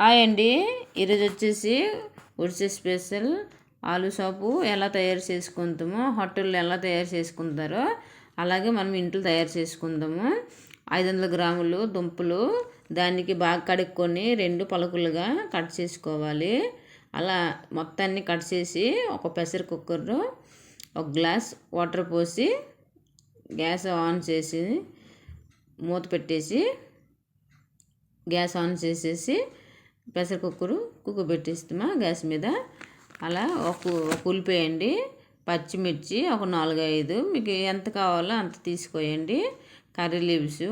Hi అండి. ఈరోజు వచ్చేసి ఉడిసే స్పెషల్ ఆలు సాపు ఎలా తయారు చేసుకుంటామో, హోటల్లో ఎలా తయారు చేసుకుంటారో అలాగే మనం ఇంట్లో తయారు చేసుకుందాము. 500 గ్రాములు దుంపలు దానికి బాగా కడుక్కొని 2 పలుకులుగా కట్ చేసుకోవాలి. అలా మొత్తాన్ని కట్ చేసి ఒక ప్రెషర్ కుక్కర్లో ఒక గ్లాస్ వాటర్ పోసి గ్యాస్ ఆన్ చేసి మూత పెట్టేసి గ్యాస్ ఆన్ చేసేసి ప్రెషర్ కుక్కర్ పెట్టేస్తామా గ్యాస్ మీద. అలా ఒక ఉల్లిపాయండి, పచ్చిమిర్చి ఒక 4-5 మీకు ఎంత కావాలో అంత తీసుకోయండి. కర్రీ లీవ్స్,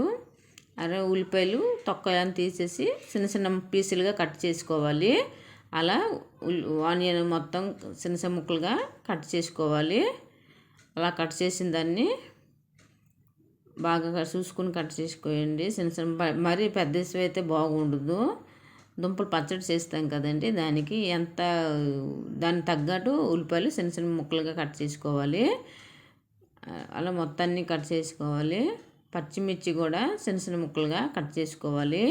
ఉల్లిపాయలు తొక్కలను తీసేసి చిన్న చిన్న పీసులుగా కట్ చేసుకోవాలి. అలా ఆనియన్ మొత్తం చిన్న చిన్న ముక్కలుగా కట్ చేసుకోవాలి. అలా కట్ చేసిన దాన్ని బాగా చూసుకుని కట్ చేసుకోండి. చిన్న చిన్న మరీ పెద్దవి అయితే బాగుండదు. దుంపలు పచ్చడి చేస్తాం కదండి, దానికి తగ్గట్టు ఉల్లిపాయలు చిన్న చిన్న ముక్కలుగా కట్ చేసుకోవాలి. అలా మొత్తాన్ని కట్ చేసుకోవాలి. పచ్చిమిర్చి కూడా చిన్న చిన్న ముక్కలుగా కట్ చేసుకోవాలి.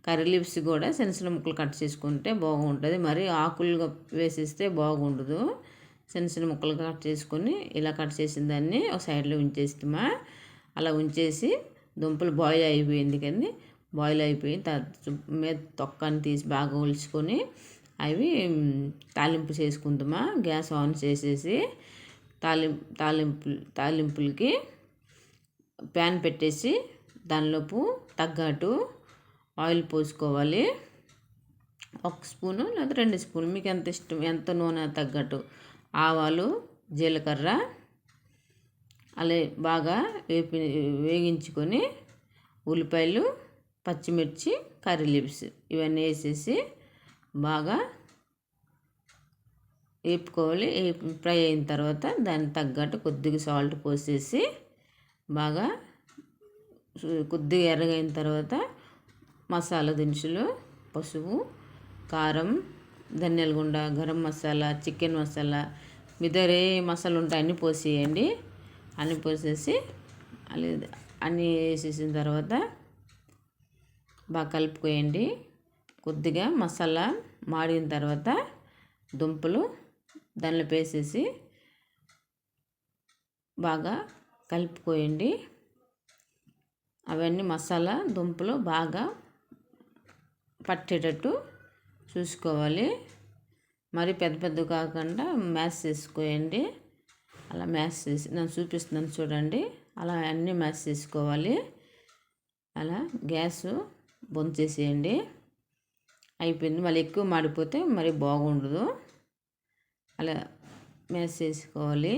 కర్రీ లీవ్స్ కూడా చిన్న చిన్న ముక్కలు కట్ చేసుకుంటే బాగుంటుంది. మరి ఆకులుగా వేసేస్తే బాగుండదు. చిన్న చిన్న ముక్కలుగా కట్ చేసుకొని ఇలా కట్ చేసిన దాన్ని ఒక సైడ్లో ఉంచేస్తామా. అలా ఉంచేసి దుంపలు బాయిల్ అయిపోయింది కానీ బాయిల్ అయిపోయి మీద తొక్కని తీసి బాగా ఒలుచుకొని అవి తాలింపు చేసుకుందామా. గ్యాస్ ఆన్ చేసేసి తాలింపులకి ప్యాన్ పెట్టేసి దానిలోపు తగ్గట్టు ఆయిల్ పోసుకోవాలి. 1 స్పూను లేదా 2 స్పూన్లు మీకు ఎంత ఇష్టం, ఎంత నూనె తగ్గట్టు ఆవాలు, జీలకర్ర అలా బాగా వేగించుకొని ఉల్లిపాయలు, పచ్చిమిర్చి, కర్రీ లీవ్స్ ఇవన్నీ వేసేసి బాగా వేపుకోవాలి. ఫ్రై అయిన తర్వాత దానికి తగ్గట్టు కొద్దిగా సాల్ట్ పోసేసి బాగా కొద్దిగా ఎర్రగైన తర్వాత మసాలా దినుసులు, పసుపు, కారం, ధనియాల గుండ, గరం మసాలా, చికెన్ మసాలా, మీ దగ్గర ఏ మసాలా ఉంటే అన్నీ పోసేయండి. అన్నీ పోసేసి అన్నీ వేసేసిన తర్వాత బాగా కలుపుకోయండి. కొద్దిగా మసాలా మాడిన తర్వాత దుంపలు దానిలో వేసేసి బాగా కలుపుకోయండి. అవన్నీ మసాలా దుంపలు బాగా పట్టేటట్టు చూసుకోవాలి. మరి పెద్ద పెద్ద కాకుండా మ్యాష్ చేసుకోండి. అలా మ్యాష్ చేసి నేను చూపిస్తున్నాను చూడండి. అలా అన్నీ మ్యాష్ చేసుకోవాలి. అలా గ్యాస్ బంద్ చేసేయండి. అయిపోయింది. మళ్ళీ ఎక్కువ మాడిపోతే మరి బాగుండదు. అలా మ్యాష్ చేసుకోవాలి.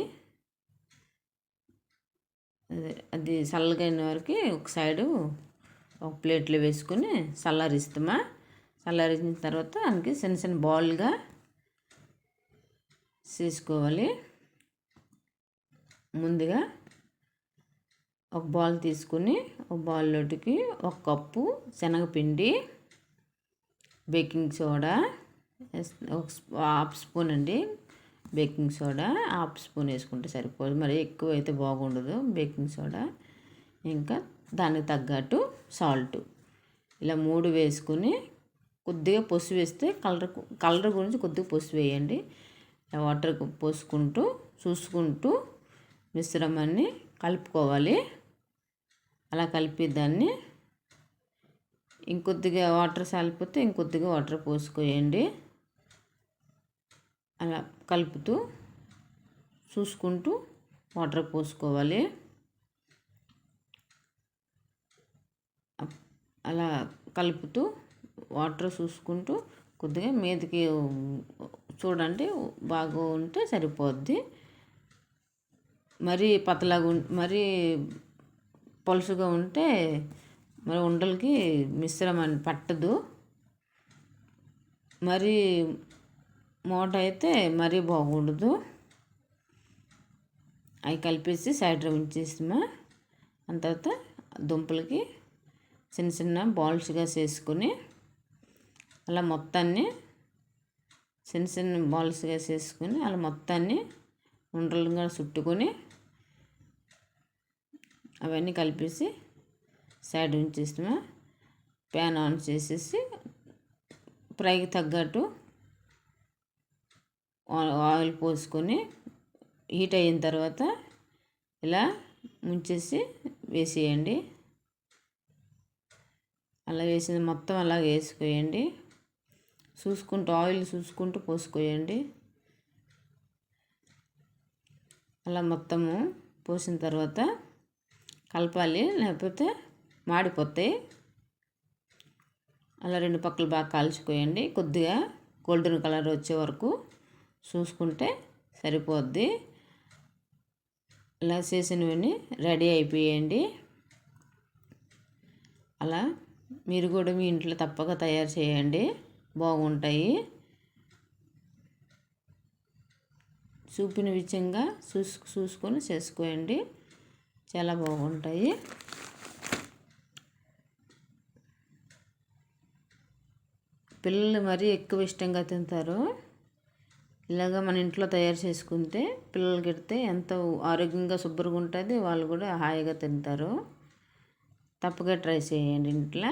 అది చల్లగైన వరకు ఒక సైడు ఒక ప్లేట్లో వేసుకొని చల్లారిస్తామా. చల్లారిన తర్వాత దానికి చిన్న చిన్న బాల్గా చేసుకోవాలి. ముందుగా ఒక బౌల్ తీసుకుని ఒక బౌల్లోకి 1 కప్పు శనగపిండి, బేకింగ్ సోడా, 1/2 స్పూన్ అండి బేకింగ్ సోడా, 1/2 స్పూన్ వేసుకుంటే సరిపోదు, మరి ఎక్కువ అయితే బాగుండదు బేకింగ్ సోడా. ఇంకా దానికి తగ్గట్టు సాల్ట్, ఇలా 3 వేసుకొని కొద్దిగా పసుపు వేస్తే కలర్ గురించి కొద్దిగా పసుపు వేయండి. వాటర్ పోసుకుంటూ చూసుకుంటూ మిశ్రమాన్ని కలుపుకోవాలి. అలా కలిపి దాన్ని ఇంకొద్దిగా వాటర్ సాలిపోతే ఇంకొద్దిగా వాటర్ పోసుకోయండి. అలా కలుపుతూ చూసుకుంటూ వాటర్ పోసుకోవాలి. అలా కలుపుతూ వాటర్ చూసుకుంటూ కొద్దిగా మీదకి చూడండి, బాగా ఉంటే సరిపోద్ది. మరీ పతలాగా మరీ పలుసుగా ఉంటే మరి ఉండలకి మిశ్రమాన్ని పట్టదు. మరీ మూట అయితే మరీ బాగుండదు. అవి కలిపేసి సైడ్లో ఉంచేస్తామా. అంత తర్వాత దుంపలకి చిన్న చిన్న బాల్స్గా చేసుకొని అలా మొత్తాన్ని చిన్న చిన్న బాల్స్గా చేసుకొని అలా మొత్తాన్ని ఉండలుగా చుట్టుకొని అవన్నీ కలిపేసి సైడ్ ఉంచేస్తామా. ప్యాన్ ఆన్ చేసేసి ఫ్రైకి తగ్గట్టు ఆయిల్ పోసుకొని హీట్ అయిన తర్వాత ఇలా ముంచేసి వేసేయండి. అలా వేసిన మొత్తం అలా వేసుకోయండి. చూసుకుంటూ ఆయిల్ చూసుకుంటూ పోసుకోయండి. అలా మొత్తము పోసిన తర్వాత కలపాలి, లేకపోతే మాడిపోతాయి. అలా రెండు పక్కలు బాగా కాల్చుకోయండి. కొద్దిగా గోల్డెన్ కలర్ వచ్చే వరకు చూసుకుంటే సరిపోద్ది. ఇలా చేసినవన్నీ రెడీ అయిపోయాయండి. అలా మీరు కూడా మీ ఇంట్లో తప్పక తయారు చేయండి, బాగుంటాయి. చూపిన విధంగా చూసుకొని చేసుకోండి, చాలా బాగుంటాయి. పిల్లలు మరీ ఎక్కువ ఇష్టంగా తింటారు. ఇలాగ మన ఇంట్లో తయారు చేసుకుంటే పిల్లలకి పెడితే ఎంతో ఆరోగ్యంగా శుభ్రంగా ఉంటుంది. వాళ్ళు కూడా హాయిగా తింటారు. తప్పగా ట్రై చేయండి ఇంట్లో.